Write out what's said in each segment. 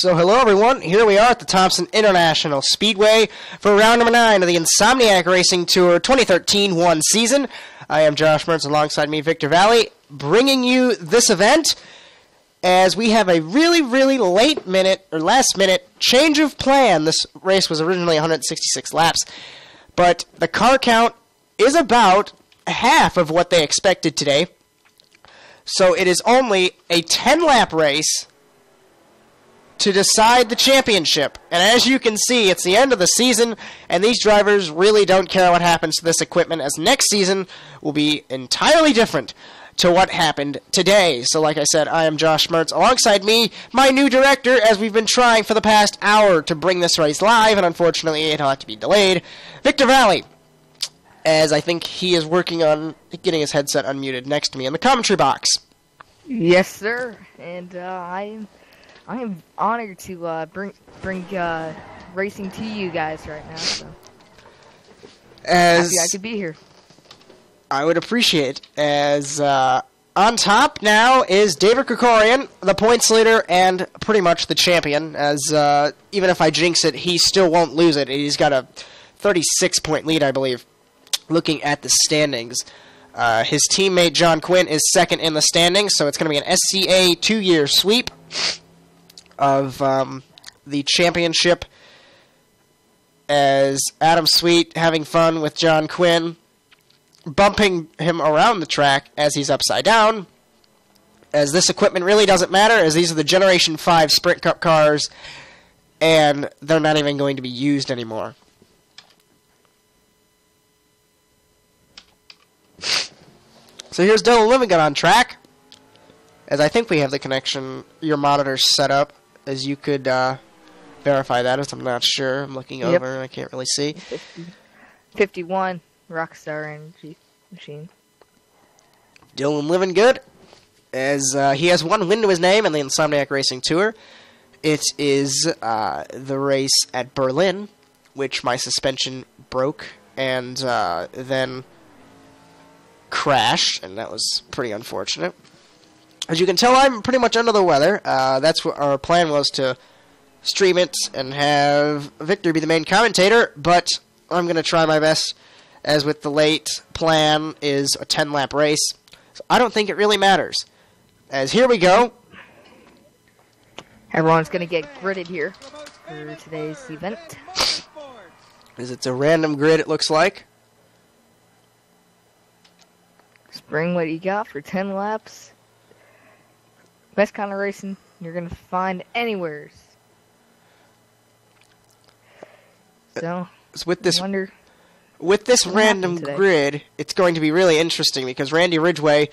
So hello everyone, here we are at the Thompson International Speedway for round number 9 of the Insomniac Racing Tour 2013-1 season. I am Josh Mertz, alongside me Victor Vallee, bringing you this event as we have a really last minute change of plan. This race was originally 166 laps, but the car count is about half of what they expected today. So it is only a 10-lap race to decide the championship. And as you can see, it's the end of the season, and these drivers really don't care what happens to this equipment, as next season will be entirely different to what happened today. So like I said, I am Josh Mertz. Alongside me, my new director, as we've been trying for the past hour to bring this race live, and unfortunately it'll have to be delayed, Victor Vallee, as I think he is working on getting his headset unmuted next to me in the commentary box. Yes, sir. And I am honored to bring racing to you guys right now. So happy I could be here. I would appreciate. As on top now is David Krikorian, the points leader and pretty much the champion. As even if I jinx it, he still won't lose it. He's got a 36-point lead, I believe, looking at the standings. His teammate John Quinn is second in the standings, so it's going to be an SCA 2-year sweep of the championship, as Adam Sweet having fun with John Quinn, bumping him around the track as he's upside down, as this equipment really doesn't matter, as these are the Generation 5 Sprint Cup cars, and they're not even going to be used anymore. So here's Dylan Livingood on track, as I think we have the connection, your monitors set up, as you could verify that, as I'm not sure. I'm looking over and I can't really see. 51 Rockstar Energy Machine. Dylan Livingood, as he has one win to his name in the Insomniac Racing Tour. It is the race at Berlin, which my suspension broke and then crashed, and that was pretty unfortunate. As you can tell, I'm pretty much under the weather. That's what our plan was, to stream it and have Victor be the main commentator, but I'm going to try my best, as with the late plan is a 10-lap race. So I don't think it really matters. As here we go. Everyone's going to get gridded here for today's event. As it's a random grid, it looks like. Bring what you got for 10 laps. Best kind of racing you're going to find anywhere. So with this random grid, it's going to be really interesting, because Randy Ridgway,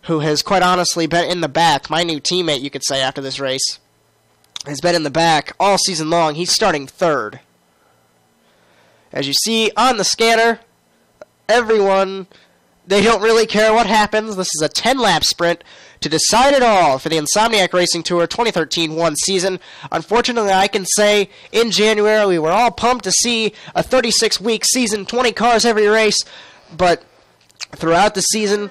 who has quite honestly been in the back, my new teammate, you could say, after this race, has been in the back all season long. He's starting third. As you see on the scanner, everyone, they don't really care what happens. This is a 10-lap sprint to decide it all for the Insomniac Racing Tour 2013-1 season. Unfortunately, I can say in January we were all pumped to see a 36-week season, 20 cars every race, but throughout the season,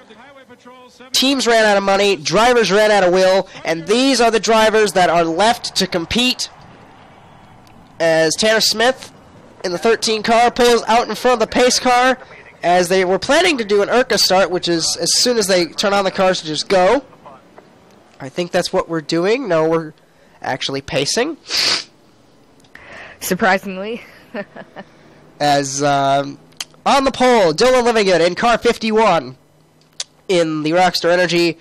teams ran out of money, drivers ran out of will, and these are the drivers that are left to compete, as Tanner Smith in the 13 car pulls out in front of the pace car, as they were planning to do an IRCA start, which is as soon as they turn on the cars to just go. I think that's what we're doing. No, we're actually pacing. Surprisingly. As on the pole, Dylan Livingood in car 51 in the Rockstar Energy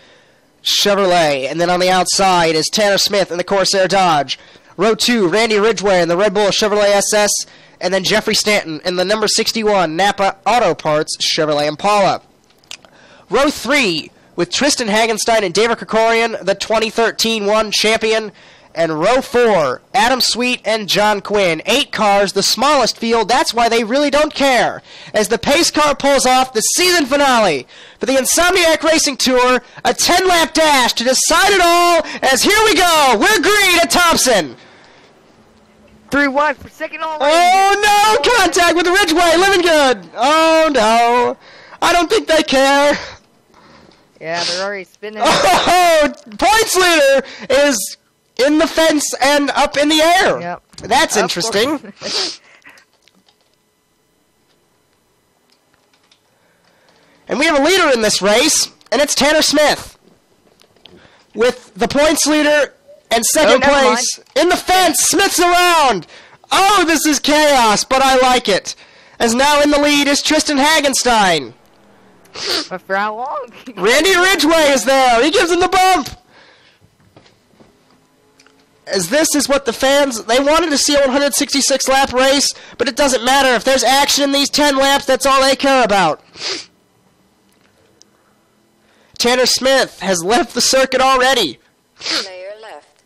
Chevrolet. And then on the outside is Tanner Smith in the Corsair Dodge. Row 2, Randy Ridgway in the Red Bull Chevrolet SS. And then Jeffrey Stanton in the number 61 Napa Auto Parts Chevrolet Impala. Row 3 with Tristan Hagenstein and David Krikorian, the 2013-1 champion. And row 4, Adam Sweet and John Quinn. 8 cars, the smallest field. That's why they really don't care. As the pace car pulls off the season finale for the Insomniac Racing Tour, a 10-lap dash to decide it all. As here we go, we're green at Thompson. 3 wide for second all. Oh no! Contact with the Ridgway. Livingood. Oh no! I don't think they care. Yeah, they're already spinning. Oh! Points leader is in the fence and up in the air. Yep. That's interesting. And we have a leader in this race, and it's Tanner Smith. With the points leader and second place in the fence. Smith's around. Oh, this is chaos, but I like it. As now in the lead is Tristan Hagenstein. But for how long? Randy Ridgway is there. He gives him the bump. As this is what the fans, they wanted to see a 166 lap race, but it doesn't matter. If there's action in these 10 laps, that's all they care about. Tanner Smith has left the circuit already. Player left.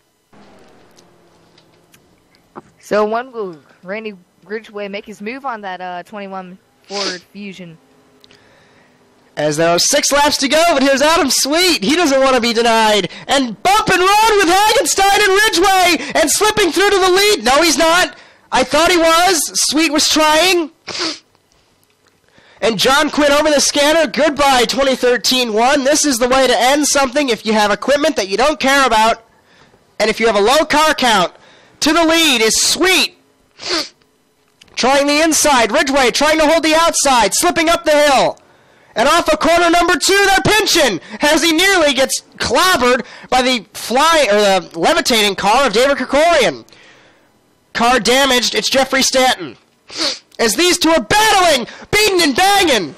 So when will Randy Ridgway make his move on that 21 Ford Fusion? As there are 6 laps to go, but here's Adam Sweet. He doesn't want to be denied. And bump and run with Hagenstein and Ridgway, and slipping through to the lead. No, he's not. I thought he was. Sweet was trying. And John Quinn over the scanner. Goodbye, 2013-1. This is the way to end something if you have equipment that you don't care about. And if you have a low car count. To the lead is Sweet. Trying the inside. Ridgway trying to hold the outside. Slipping up the hill. And off of corner number 2, they're pinching as he nearly gets clobbered by the levitating car of David Krikorian. Car damaged. It's Jeffrey Stanton. As these two are battling, beating and banging.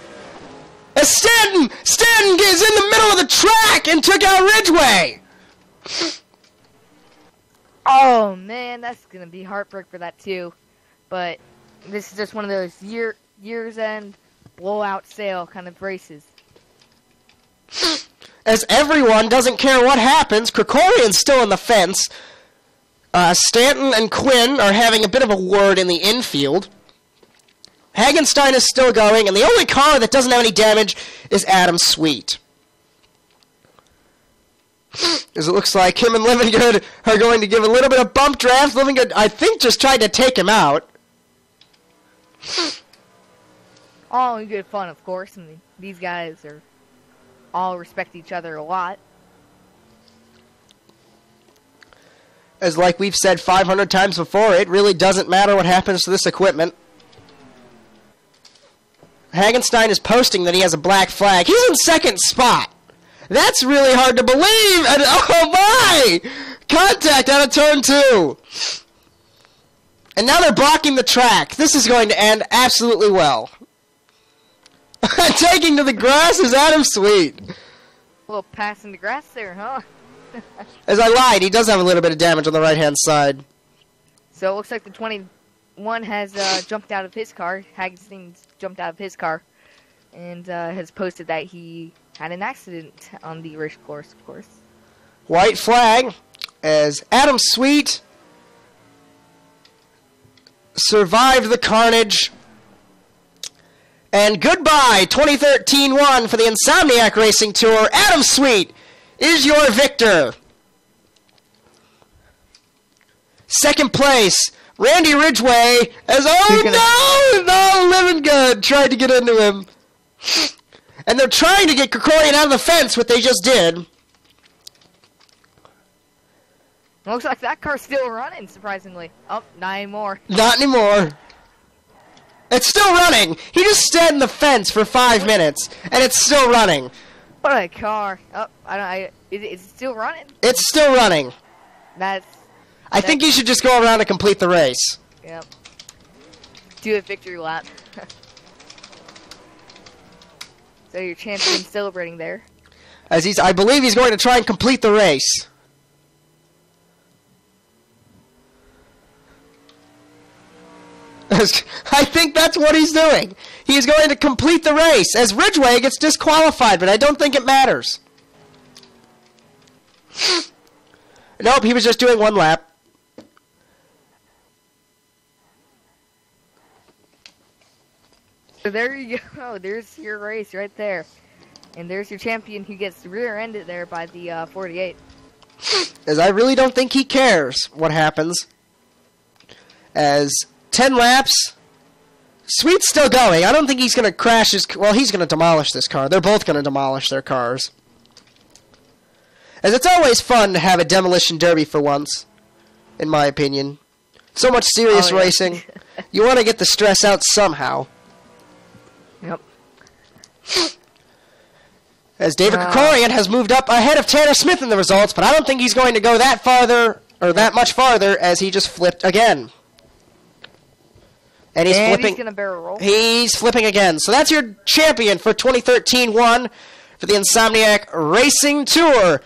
As Stanton is in the middle of the track and took out Ridgway. Oh man, that's gonna be heartbreak for that too. But this is just one of those year's end blowout sale kind of races. As everyone doesn't care what happens, Krikorian's still in the fence. Stanton and Quinn are having a bit of a word in the infield. Hagenstein is still going, and the only car that doesn't have any damage is Adam Sweet. As it looks like him and Livingood are going to give a little bit of bump draft. Livingood, I think, just tried to take him out. All in good fun, of course, and these guys are all respect each other a lot. As like we've said 500 times before, it really doesn't matter what happens to this equipment. Hagenstein is posting that he has a black flag. He's in second spot. That's really hard to believe. And oh my! Contact out of turn 2. And now they're blocking the track. This is going to end absolutely well. Taking to the grass is Adam Sweet. A little pass in the grass there, huh? As I lied, he does have a little bit of damage on the right-hand side. So it looks like the 21 has jumped out of his car. Hagenstein's jumped out of his car. And has posted that he had an accident on the race course, of course. White flag as Adam Sweet survived the carnage. And goodbye, 2013-1 for the Insomniac Racing Tour. Adam Sweet is your victor. Second place, Randy Ridgway as, Livingood tried to get into him. And they're trying to get Krikorian out of the fence, what they just did. Looks like that car's still running, surprisingly. Oh, not anymore. Not anymore. It's still running. He just stood in the fence for 5 minutes, and it's still running. What a car. Oh, is it still running? It's still running. I think you should just go around and complete the race. Yep. Do a victory lap. So your champion's celebrating there. As I believe he's going to try and complete the race. I think that's what he's doing. He's going to complete the race as Ridgway gets disqualified, but I don't think it matters. Nope, he was just doing 1 lap. So there you go. There's your race right there. And there's your champion who gets rear-ended there by the 48. As I really don't think he cares what happens. As 10 laps. Sweet's still going. I don't think he's going to crash his... Well, he's going to demolish this car. They're both going to demolish their cars. as it's always fun to have a demolition derby for once, in my opinion. So much serious racing. You want to get the stress out somehow. Yep. As David Krikorian has moved up ahead of Tanner Smith in the results, but I don't think he's going to go that farther, or that much farther, as he just flipped again. And he's flipping. He's gonna barrel roll. He's flipping again. So that's your champion for 2013-1 for the Insomniac Racing Tour.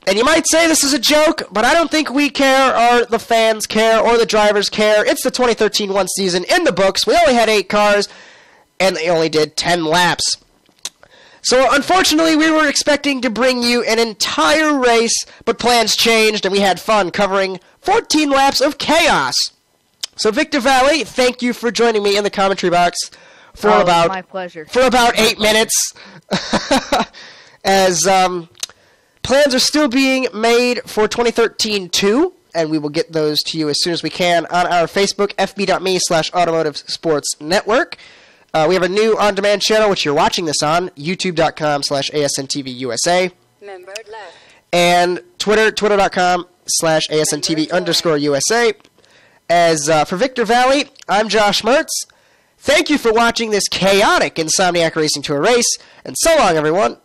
And you might say this is a joke, but I don't think we care, or the fans care, or the drivers care. It's the 2013-1 season in the books. We only had 8 cars, and they only did 10 laps. So unfortunately, we were expecting to bring you an entire race, but plans changed, and we had fun covering 14 laps of chaos. So Victor Vallee, thank you for joining me in the commentary box for my pleasure. For about 8 minutes. As plans are still being made for 2013-2, and we will get those to you as soon as we can on our Facebook, fb.me/Automotive Sports Network. We have a new on-demand channel, which you're watching this on, youtube.com/ASNTVUSA. And Twitter, twitter.com/ASNTV_USA. As for Victor Vallee, I'm Josh Mertz. Thank you for watching this chaotic Insomniac Racing Tour race, and so long, everyone.